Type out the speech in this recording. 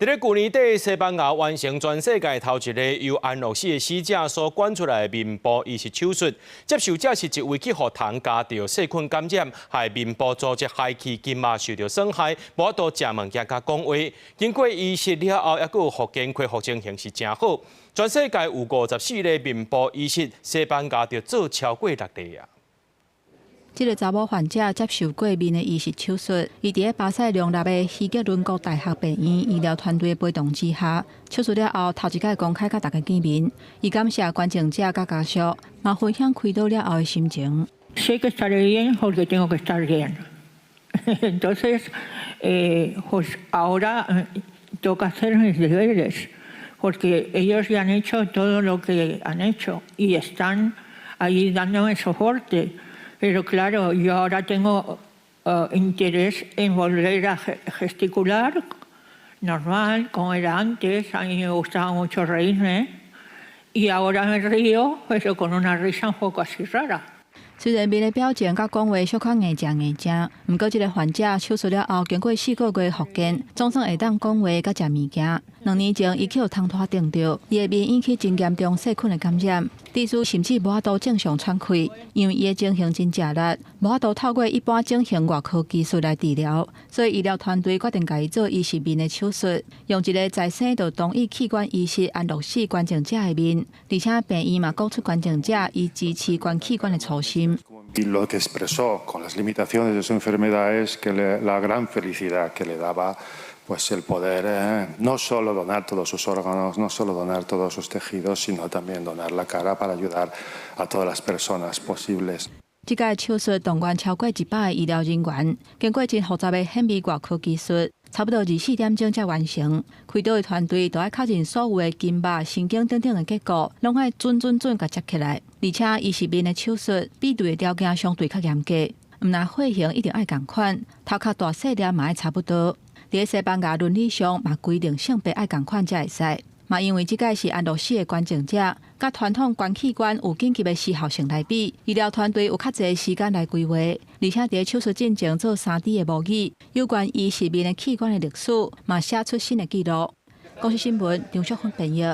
在去年底，西班牙完成全世界头一个由安乐死的死者所管出来的面部移植手术。接受者是一位去学堂加到细菌感染，害面部组织海气筋膜受到伤害，无法度食物件甲讲话。经过移植了后，还有复健恢复情形是真好。全世界有54例面部移植，西班牙就做超过6例啊。 这个查某患者接受过面的移植手术，伊伫巴塞隆纳的希格伦国大学病院医疗团队陪同之下，手术了后头一届公开甲大家见面，伊感谢观众者甲家属，嘛分享开刀了后的心情。Sé que estaré bien porque tengo que estar bien. Entonces, pues ahora toca hacer mis deberes, porque ellos ya han hecho todo lo que han hecho y están ahí dándome soporte. Pero claro, yo ahora tengo interés en volver a gesticular normal, como era antes. A mí me gustaba mucho reírme y ahora me río, pero con una risa un poco así rara. 虽然面的表情甲讲话小可硬正，不过这个患者手术了后，经过4个月复健，总算会当讲话甲食物件。2年前，伊去有汤拖顶着，伊的面引起真严重细菌的感染，医师甚至无法度正常喘气，因为伊的情形真激烈，无法度透过一般整形外科技术来治疗，所以医疗团队决定甲伊做移植面的手术，用一个再生就同意器官移植安乐死捐赠者的面，而且病院嘛讲出捐赠者以支持捐器官的初心。 Y lo que expresó con las limitaciones de su enfermedad es que la gran felicidad que le daba pues el poder no solo donar todos sus órganos, no solo donar todos sus tejidos, sino también donar la cara para ayudar a todas las personas posibles. 这届手术动员超过100个医疗人员，经过真复杂的显微外科技术，差不多24点钟才完成。开刀的团队都要确认所有的筋膜、神经等等的结构，拢要准甲接起来。而且移植面的手术比对的条件相对较严格，毋但血型一定要同款，头壳大细粒嘛要差不多。伫西班牙伦理上嘛规定性别要同款才会使。 嘛，因为即届是安乐死的捐赠者，甲传统捐器官有紧急的时效性来比，医疗团队有较侪时间来规划，而且伫手术进程做3D 的模拟，有关移植面的器官的历史，嘛写出新的记录。公司新闻张淑芬编译。